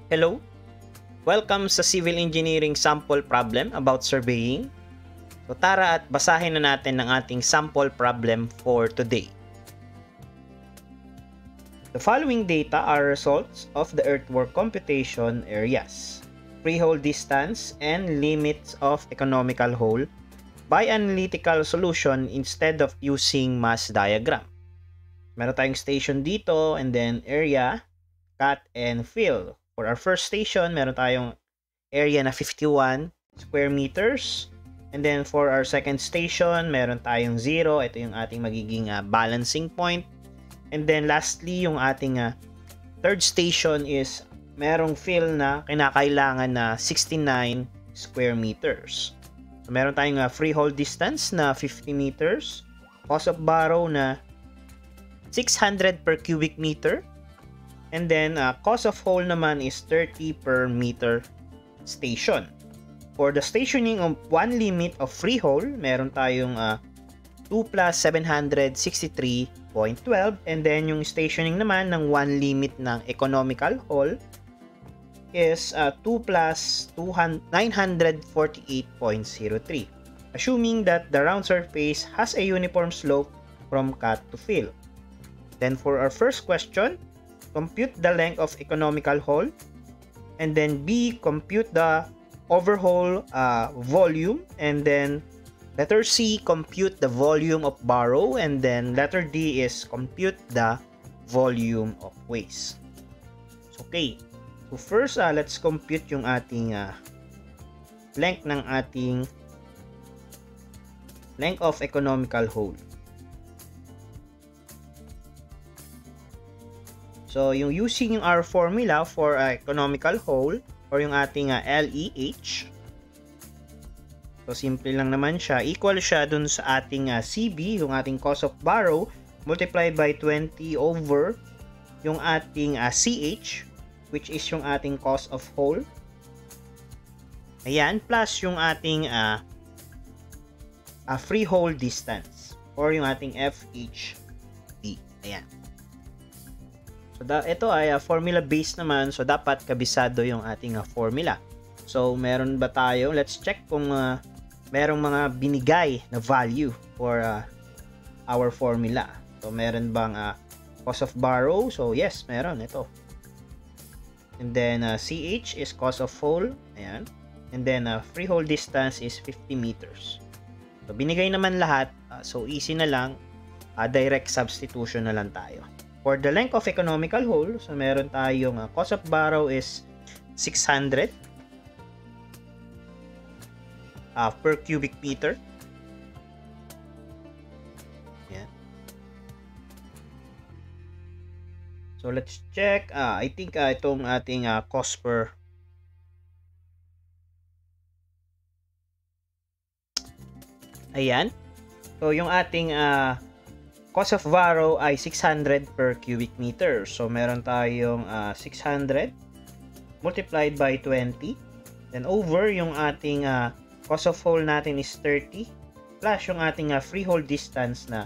Hello! Welcome sa Civil Engineering Sample Problem about surveying. So tara at basahin na natin ang ating sample problem for today. The following data are results of the earthwork computation areas, freehold distance, and limits of economical hole by analytical solution instead of using mass diagram. Meron tayong station dito and then area, cut, and fill. For our first station, meron tayong area na 51 square meters. And then for our second station, meron tayong 0. Ito yung ating magiging balancing point. And then lastly, yung ating third station is merong fill na kinakailangan na 69 square meters. So meron tayong freehold distance na 50 meters. Cost of borrow na 600 per cubic meter. And then, cost of hole naman is 30 per meter station. For the stationing of one limit of freehold, meron tayong 2 plus 763.12. And then, yung stationing naman ng one limit ng economical hole is 2 plus 948.03. Assuming that the round surface has a uniform slope from cut to fill. Then, for our first question, compute the length of economical hole, and then B, compute the overhaul volume, and then letter C, compute the volume of borrow, and then letter D is compute the volume of waste. Okay, so first let's compute yung ating length ng ating length of economical hole. So, yung using our formula for economical hole or yung ating LEH. So, simple lang naman siya. Equal siya dun sa ating CB, yung ating cost of borrow, multiplied by 20 over yung ating CH, which is yung ating cost of hole. Ayan, plus yung ating freehold distance or yung ating FHD. Ayan. So, ito ay formula based naman. So, dapat kabisado yung ating formula. So, meron ba tayo? Let's check kung merong mga binigay na value for our formula. So, meron bang cost of borrow? So, yes, meron. Ito. And then, CH is cost of hole. Ayan. And then, freehold distance is 50 meters. So, binigay naman lahat. So, easy na lang. Direct substitution na lang tayo. For the length of economical hole, so meron tayong cost of borrow is 600 per cubic meter. Yan. So let's check. I think itong ating cost per ayan. So yung ating cost of borrow ay 600 per cubic meter. So, meron tayong 600 multiplied by 20. Then, over yung ating cost of hole natin is 30 plus yung ating freehold distance na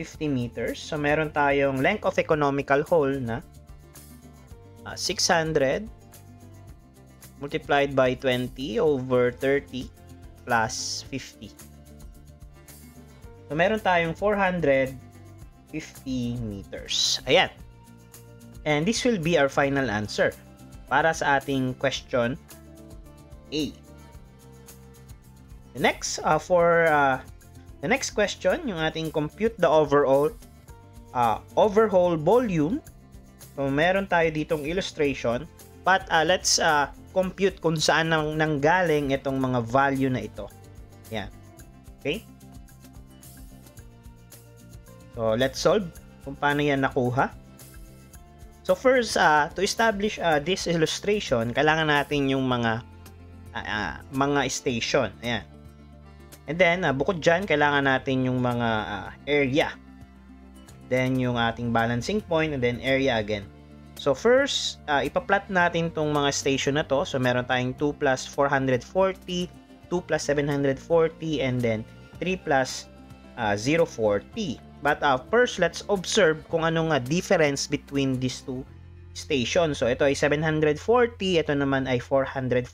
50 meters. So, meron tayong length of economical hole na 600 multiplied by 20 over 30 plus 50. So, meron tayong 450 meters. Ayan. And this will be our final answer para sa ating question A. The next, for the next question, yung ating compute the overall overhaul volume. So, meron tayo ditong illustration. But let's compute kung saan nanggaling itong mga value na ito. Ayan. Okay? So, let's solve kung paano yan nakuha. So, first, to establish this illustration, kailangan natin yung mga station. Ayan. And then, bukod dyan, kailangan natin yung mga area. Then, yung ating balancing point, and then area again. So, first, ipa-plot natin tong mga station na to. So, meron tayong 2 plus 440, 2 plus 740, and then 3 plus 040. But first, let's observe kung anong difference between these two station. So, ito ay 740, ito naman ay 440.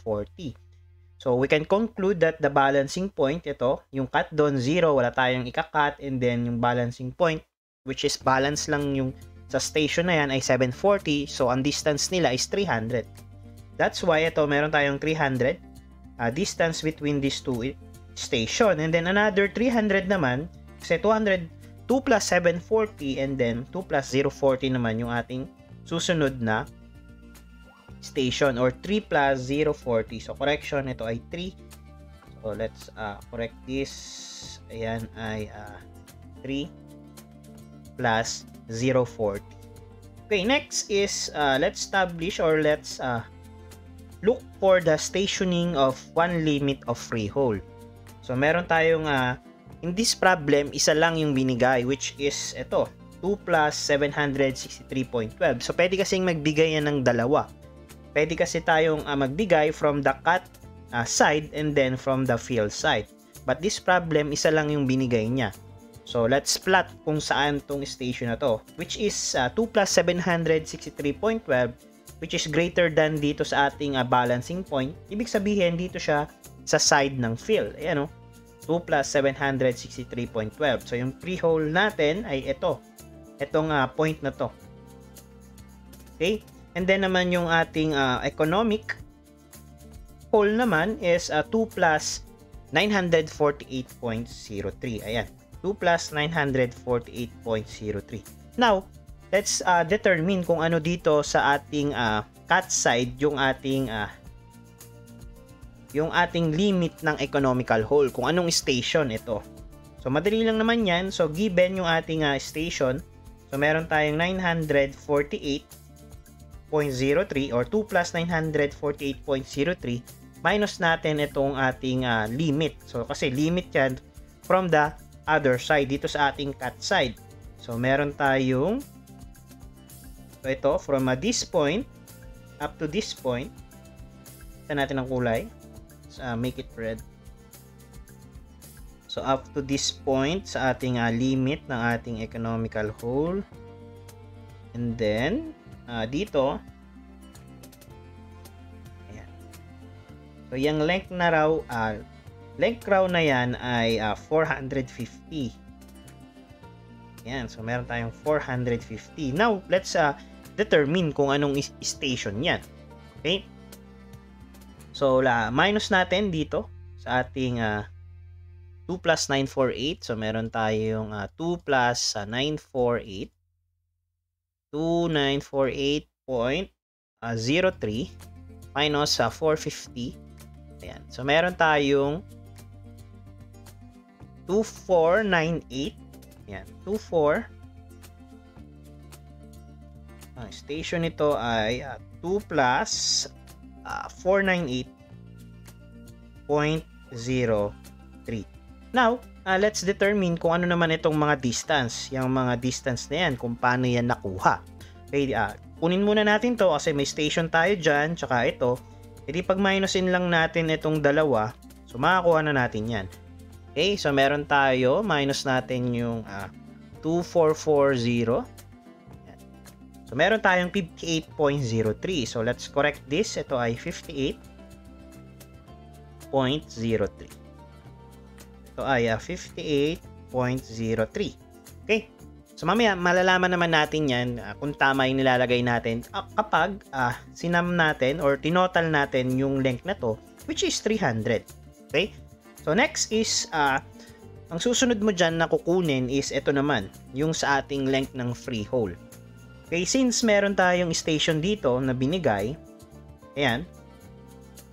So, we can conclude that the balancing point, ito, yung cut doon, 0, wala tayong ika-cut, and then yung balancing point, which is balance lang yung sa station na yan, ay 740. So, ang distance nila is 300. That's why, ito, meron tayong 300 distance between these two station. And then, another 300 naman, kasi 2 plus 740, and then 2 plus 040 naman yung ating susunod na station, or 3 plus 040. So, correction, ito ay 3. So, let's correct this. Ayan ay 3 plus 040. Okay, next is let's establish or let's look for the stationing of one limit of freehold. So, meron tayong in this problem, isa lang yung binigay, which is ito, 2 plus 763.12. So, pwede kasing magbigay yan ng dalawa. Pwede kasi tayong magbigay from the cut side and then from the fill side. But this problem, isa lang yung binigay niya. So, let's plot kung saan tong station na to, which is 2 plus 763.12, which is greater than dito sa ating balancing point. Ibig sabihin, dito siya sa side ng fill. Ayan o, 2 plus 763.12. So, yung pre-hole natin ay ito. Itong point na to. Okay? And then naman yung ating economic hole naman is 2 plus 948.03. Ayan. 2 plus 948.03. Now, let's determine kung ano dito sa ating cut side yung ating limit ng economical hole. Kung anong station ito. So, madali lang naman yan. So, given yung ating station, so meron tayong 948.03 or 2 plus 948.03 minus natin itong ating limit. So, kasi limit yan from the other side, dito sa ating cut side. So, meron tayong ito, from this point up to this point. Ito natin ang kulay. So, make it red. So, up to this point sa ating limit ng ating economical hole. And then, dito, ayan. So, yung length na raw, na yan ay 450. Ayan, so meron tayong 450. Now, let's determine kung anong station yan. Okay? So, minus natin dito sa ating 2 plus 948. So, meron tayong 2 plus 948. 2948.03 minus 450. Ayan. So, meron tayong 2498. Ayan. 24. Ang station nito ay 2 plus 498.03. Now, let's determine kung ano naman itong mga distance. Yung mga distance na yan, kung paano yan nakuha. Okay, kunin muna natin to kasi may station tayo dyan, tsaka ito. E di pag minusin lang natin itong dalawa, so makakuha na natin yan. Okay, so meron tayo, minus natin yung 2440. Yan. So meron tayong 58.03. So let's correct this. Ito ay 58.03. Ito ay 58.03. Okay. So mamaya malalaman naman natin yan kung tama yung nilalagay natin kapag sinam natin or tinotal natin yung length na to, which is 300. Okay. So next is ang susunod mo dyan na kukunin is ito naman, yung sa ating length ng free hole. Okay, since meron tayong station dito na binigay, ayan,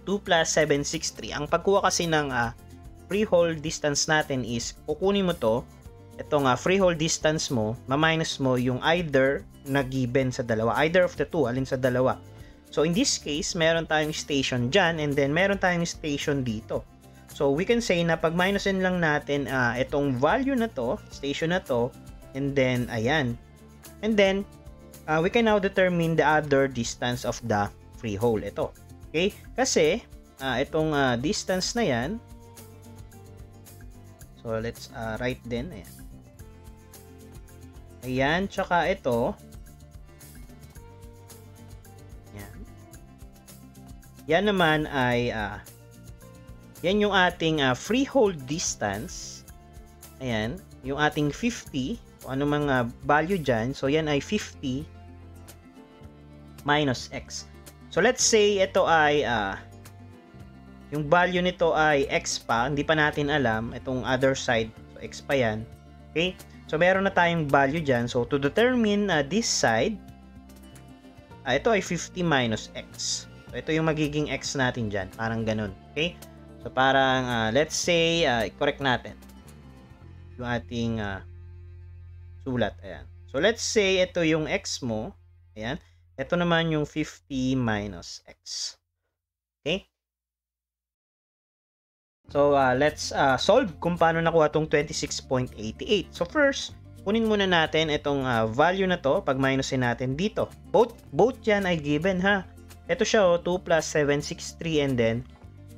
2 plus 763. Ang pagkuha kasi ng free hole distance natin is, kukunin mo to, itong free hole distance mo, ma-minus mo yung either na given sa dalawa, either of the two, alin sa dalawa. So in this case, meron tayong station dyan, and then meron tayong station dito. So we can say na pag minusin lang natin itong value na to, station na to, and then ayan. And then we can now determine the other distance of the free hole. Ito. Okay? Kasi itong distance na yan, so let's write din. Ayan. Ayan, tsaka ito. yan naman ay yan yung ating freehold distance. Ayan, yung ating 50, kung ano mga value dyan. So, yan ay 50 minus x. So, let's say ito ay yung value nito ay x pa, hindi pa natin alam. Itong other side, so x pa yan. Okay? So, meron na tayong value dyan. So, to determine this side, ito ay 50 minus x. So, ito yung magiging x natin dyan. Parang ganun. Okay? So, parang, let's say, i-correct natin yung ating sulat. Ayan. So, let's say, ito yung x mo. Ayan. Ito naman yung 50 minus x. Okay? So, let's solve kung paano nakuha itong 26.88. So, first, kunin muna natin itong value na to pag minusin natin dito. Both yan ay given, ha. Ito siya, 2 plus 763 and then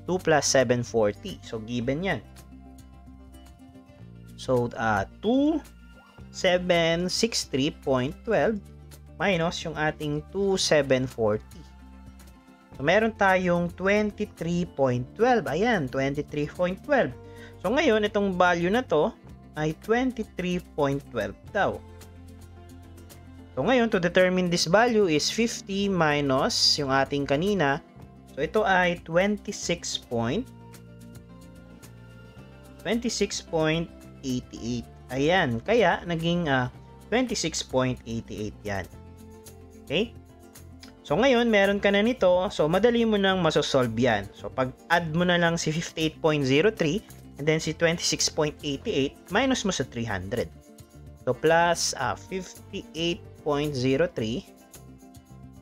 2 plus 740. So, given yan. So, 2763.12 minus yung ating 2740. So, meron tayong 23.12. Ayan, 23.12. So, ngayon, itong value na to ay 23.12 daw. So, ngayon, to determine this value is 50 minus yung ating kanina. So, ito ay 26.88. Ayan, kaya naging 26.88 yan. Okay? So, ngayon, meron ka na nito. So, madali mo nang masosolve yan. So, pag-add mo na lang si 58.03 and then si 26.88 minus mo sa 300. So, plus 58.03.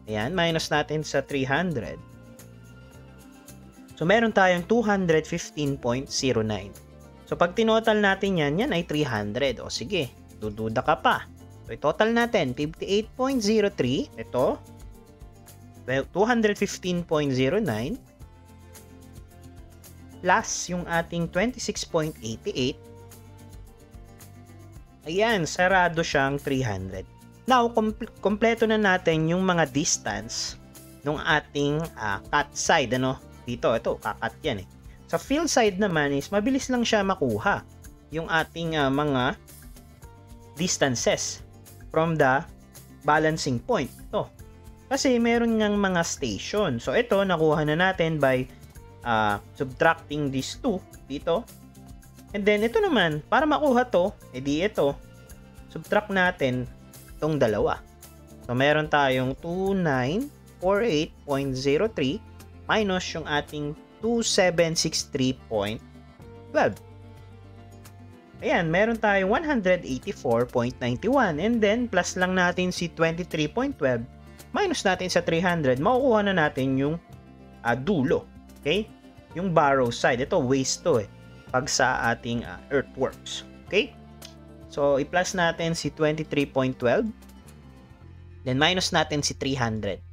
Ayan, minus natin sa 300. So, meron tayong 215.09. So, pag tinotal natin yan, yan ay 300. O, sige, dududa ka pa. So, total natin, 58.03. Ito, 215.09 plus yung ating 26.88. Ayan, sarado siyang 300. Now, kompleto na natin yung mga distance ng ating cut side. Ano? Dito, ito, kakat yan eh. Sa fill side naman is mabilis lang siya makuha yung ating mga distances from the balancing point. Ito. Kasi meron niyang mga station. So, ito, nakuha na natin by subtracting these two dito. And then, ito naman, para makuha to, edi ito, subtract natin itong dalawa. So, meron tayong 2948.03 minus yung ating 2763.12. Ayan, meron tayong 184.91. And then, plus lang natin si 23.12. Minus natin sa 300, makukuha na natin yung dulo. Okay? Yung barrow side. Ito, waste to eh. Pag sa ating earthworks. Okay? So, i-plus natin si 23.12. Then, minus natin si 300.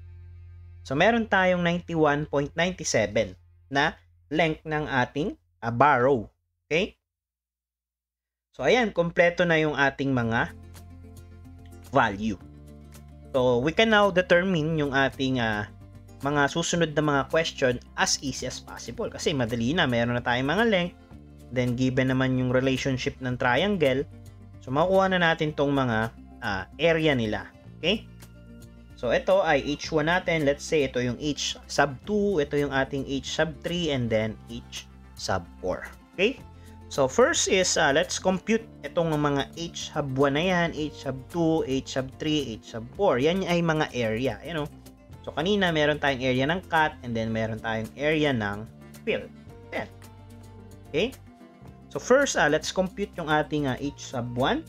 So, meron tayong 91.97 na length ng ating barrow. Okay? So, ayan. Kompleto na yung ating mga value. So, we can now determine yung ating mga susunod na mga question as easy as possible. Kasi madali na. Meron na tayong mga length. Then, given naman yung relationship ng triangle. So, makukuha na natin tong mga area nila. Okay? So, ito ay H1 natin. Let's say, ito yung H sub 2. Ito yung ating H sub 3. And then, H sub 4. Okay? So, first is, let's compute itong mga H sub 1 na yan, H sub 2, H sub 3, H sub 4. Yan ay mga area. You know? So, kanina, meron tayong area ng cut, and then meron tayong area ng fill. Yan. Okay? So, first, let's compute yung ating H sub 1.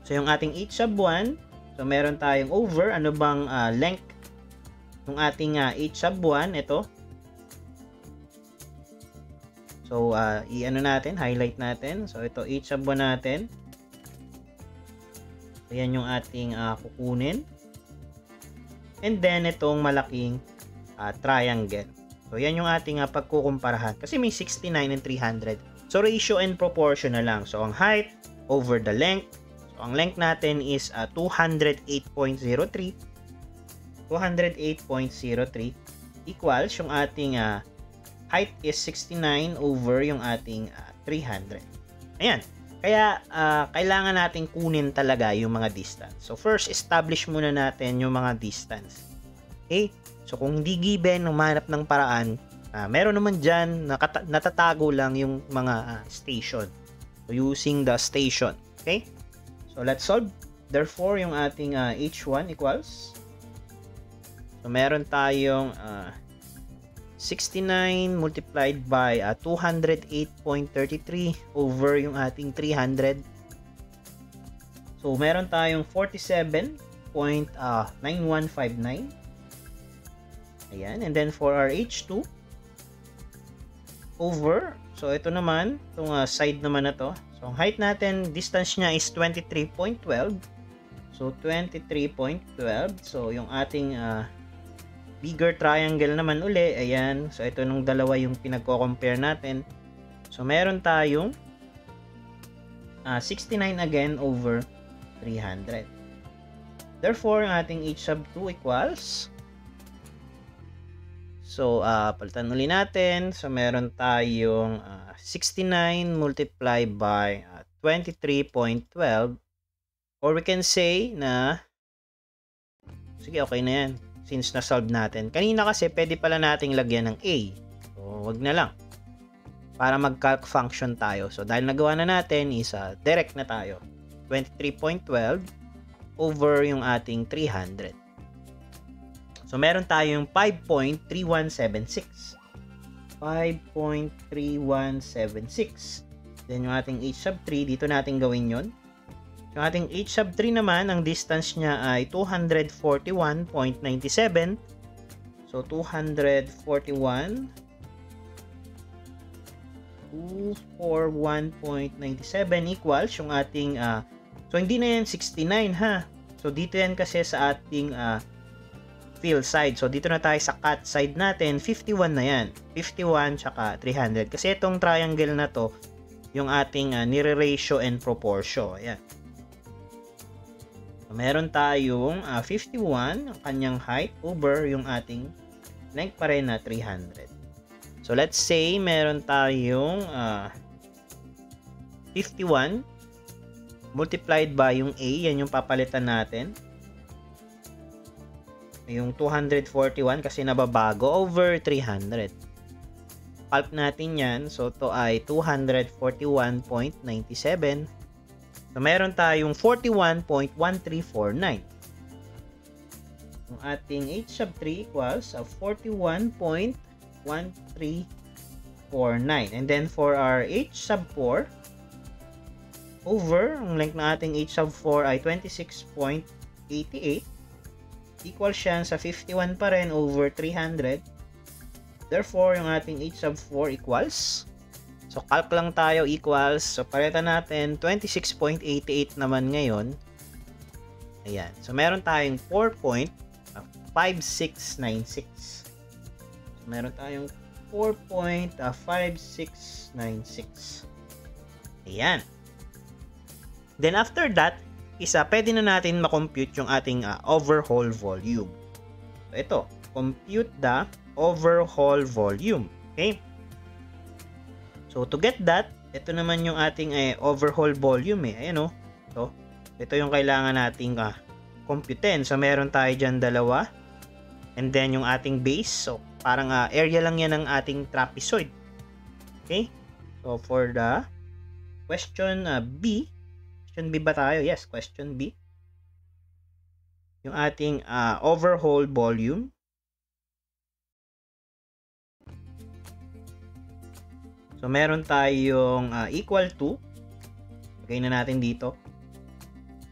So, yung ating H sub 1, so, meron tayong over, ano bang length ng ating H sub 1, ito. So, i-ano natin, highlight natin. So, ito, H sub 1 natin. So, yan yung ating kukunin. And then, itong malaking triangle. So, yan yung ating pagkukumparahan. Kasi may 69 and 300. So, ratio and proportion na lang. So, ang height over the length. So, ang length natin is 208.03. 208.03. equals yung ating height is 69 over yung ating 300. Ayan. Kaya, kailangan natin kunin talaga yung mga distance. So, first, establish muna natin yung mga distance. Okay? So, kung hindi given, humanap ng paraan, meron naman dyan, natatago lang yung mga station. So, using the station. Okay? So, let's solve. Therefore, yung ating H1 equals, so, meron tayong 69 multiplied by 208.33 over yung ating 300. So, meron tayong 47.9159. Ayan. And then, for our H2, over, so ito naman, itong side naman na to. So, ang height natin, distance niya is 23.12. So, 23.12. So, yung ating bigger triangle naman uli, ayan. So, ito nung dalawa yung pinagko-compare natin. So, meron tayong 69 again over 300. Therefore, ang ating H sub 2 equals, so, palitan uli natin. So, meron tayong 69 multiplied by 23.12. Or we can say na, sige, okay na yan. Since na-solve natin. Kanina kasi, pwede pala nating lagyan ng A. So, wag na lang. Para mag-calc function tayo. So, dahil nagawa na natin, is direct na tayo. 23.12 over yung ating 300. So, meron tayong 5.3176. 5.3176. Then, yung ating H sub 3, dito natin gawin yon. Yung ating H sub 3 naman, ang distance niya ay 241.97. So, 241.97 equals yung ating, so, hindi na yan 69 ha. So, dito yan kasi sa ating fill side. So, dito na tayo sa cut side natin. 51 na yan. 51 tsaka 300. Kasi itong triangle na to, yung ating nire-ratio and proportion. Ayan. So, meron tayong 51, ang kanyang height, over yung ating length pa rin na 300. So, let's say, meron tayong 51 multiplied by yung A. Yan yung papalitan natin. Yung 241 kasi nababago over 300. Calc natin yan. So, ito ay 241.97. So, meron tayong 41.1349. Yung ating H sub 3 equals 41.1349. And then, for our H sub 4, over, ang length na ating H sub 4 ay 26.88. Equal siya sa 51 pa rin over 300. Therefore, yung ating H sub 4 equals, so calc lang tayo, equals, so palitan natin 26.88 naman ngayon. Ayan. So, meron tayong 4.5696. So, meron tayong 4.5696. Ayan. Then, after that, pwede na natin makompute yung ating overhaul volume. So, ito, compute the overhaul volume. Okay? So, to get that, ito naman yung ating overhaul volume Ayan o. So, ito yung kailangan nating computein. So, meron tayo dyan dalawa. And then, yung ating base. So, parang area lang yan ng ating trapezoid. Okay? So, for the question B, question B ba tayo? Yes, question B. Yung ating overhaul volume. So, meron tayong equal to. Lagay na natin dito.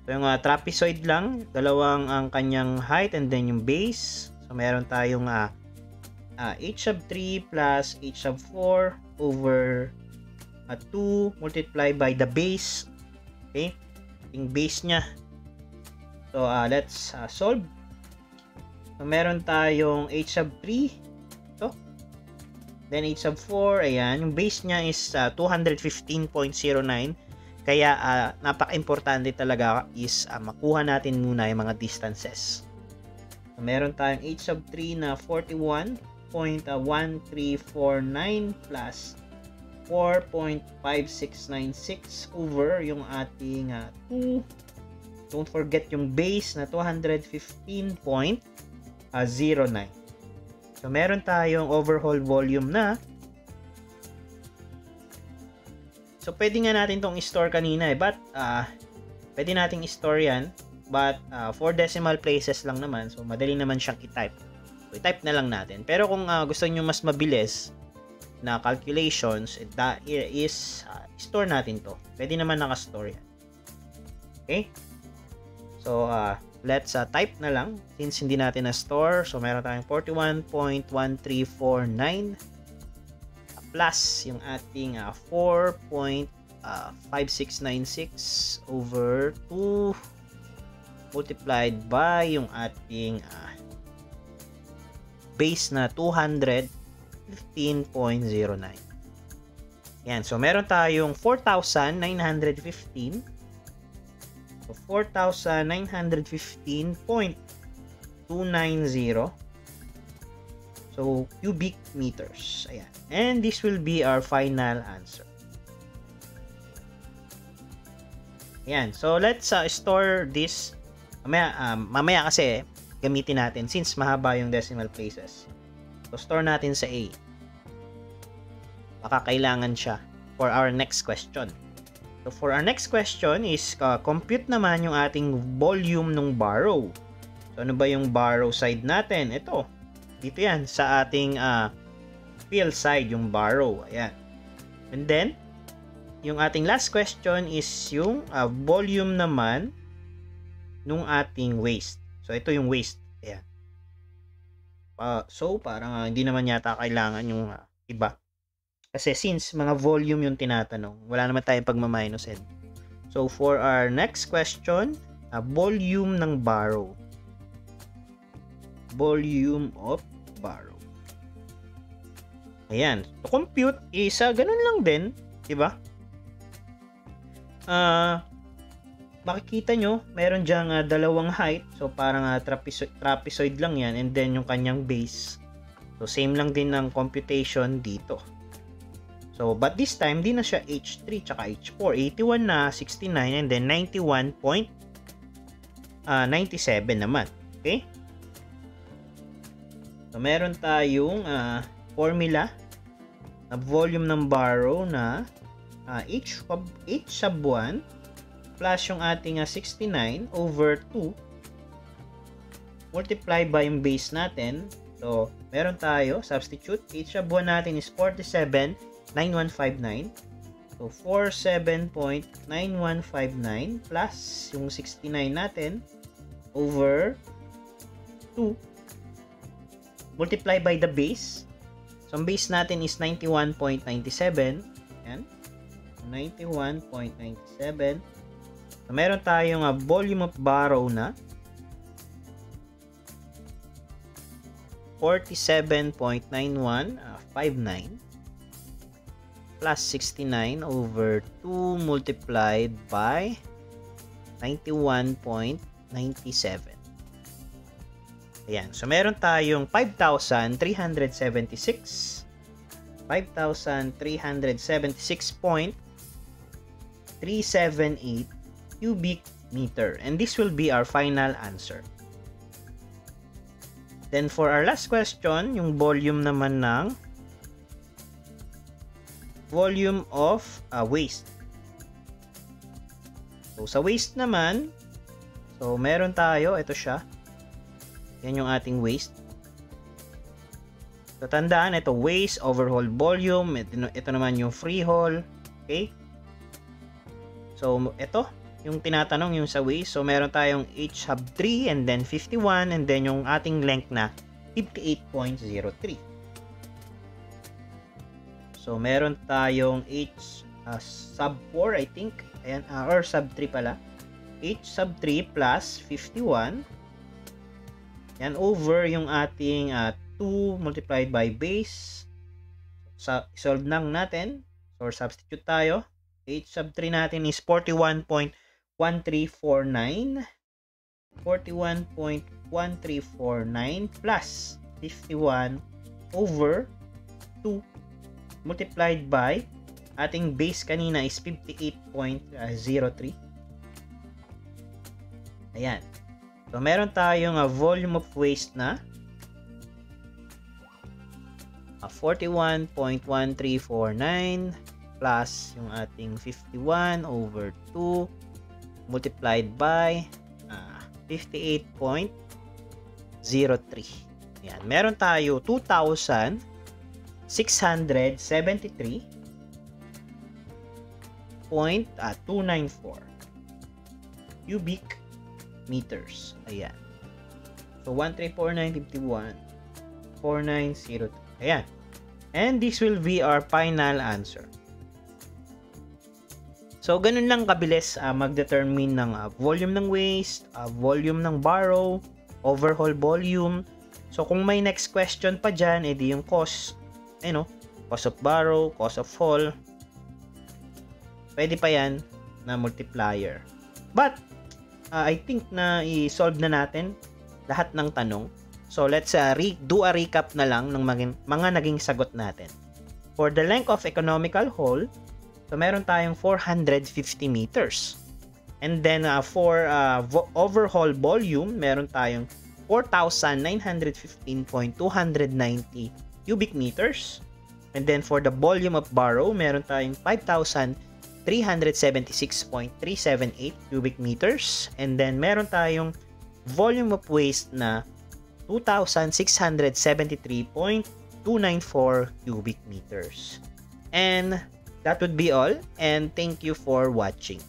So, yung trapezoid lang. Dalawang ang kanyang height and then yung base. So, meron tayong H sub 3 plus H sub 4 over 2 multiplied by the base. Okay? Yung base niya. So, let's solve. So, meron tayong H sub 3. Ito. Then, H sub 4. Ayan. Yung base niya is 215.09. Kaya, napaka-importante talaga is makuha natin muna yung mga distances. So, meron tayong H sub 3 na 41. 4.1349 plus 4.5696 over yung ating 2. Don't forget yung base na 215.09. So, meron tayong overall volume na. So, pwede nga natin tong i-store kanina but pwede nating i-store yan. But, 4 decimal places lang naman. So, madali naman siyang i-type. So, i-type na lang natin. Pero kung gusto nyo mas mabilis na calculations, that is, store natin to. Pwede naman naka-store yan. Okay? So, let's type na lang since hindi natin na-store. So, meron tayong 41.1349 plus yung ating 4.5696 over 2 multiplied by yung ating base na 215.09. Yan. So, meron tayong 4,915. So, 4,915.290. So, cubic meters. Ayan. And this will be our final answer. Ayan. So, let's store this. Mamaya kasi gamitin natin since mahaba yung decimal places. So, store natin sa A. Baka kailangan siya for our next question. So, for our next question is compute naman yung ating volume ng borrow. So, ano ba yung borrow side natin? Ito. Dito yan sa ating fill side, yung borrow. Ayan. And then, yung ating last question is yung volume naman nung ating waste. So, ito yung waste. Ayan. So, parang hindi naman yata kailangan yung iba. Kasi since mga volume yung tinatanong, wala naman tayong pagmaminosin. So, for our next question, volume ng borrow. Volume of borrow. Ayan. To compute is, ganun lang din. Diba? Makikita nyo, meron dyang dalawang height. So, parang trapezoid lang yan. And then, yung kanyang base. So, same lang din ng computation dito. So, but this time, di na siya H3 tsaka H4. 81 na, 69, and then 91.97 naman. Okay? So, meron tayong formula na volume ng borrow na H sub 1 plus yung ating 69 over 2 multiply by yung base natin. So, meron tayo, substitute, H sub 1 natin is 47.9159. So, 47.9159 plus yung 69 natin over 2 multiply by the base. So, ang base natin is 91.97. Yan. 91.97. So, meron tayong volume of borrow na 47.9159 plus 69 over 2 multiplied by 91.97. Ayan. So, meron tayong 5,376. 5,376.378 cubic meter. And this will be our final answer. Then, for our last question, yung volume naman ng volume of waste. So, sa waste naman, so, meron tayo, ito siya. Yan yung ating waste. So, tandaan, ito waste, overall volume. Ito naman yung free haul. Okay? So, ito, yung tinatanong yung sa waste. So, meron tayong H sub 3 and then 51 and then yung ating length na 58.03. So, meron tayong H sub 4, I think. Ayan, or sub 3 pala. H sub 3 plus 51. Yan, over yung ating 2 multiplied by base. Solve lang natin. So, substitute tayo. H sub 3 natin is 41.1349. 41.1349 plus 51 over 2 multiplied by ating base kanina is 58.03. Ayan. So, meron tayong volume of waste na 41.1349 plus yung ating 51 over 2 multiplied by 58.03. Ayan. Meron tayo 2,673.294 cubic meters. Ayan. So, 1,349.51 4902. Ayan. And this will be our final answer. So, ganun lang kabilis mag-determine ng volume ng waste, volume ng borrow, overhaul volume. So, kung may next question pa dyan, edi yung cost, cost of borrow, cost of haul, pwede pa yan na multiplier. But, I think na i-solve na natin lahat ng tanong. So, let's do a recap na lang ng mga naging sagot natin. For the length of economical haul, so meron tayong 450 meters. And then, for overhaul volume, meron tayong 4,915.290 cubic meters. And then, for the volume of borrow, meron tayong 5,376.378 cubic meters. And then, meron tayong volume of waste na 2,673.294 cubic meters. And that would be all. And thank you for watching.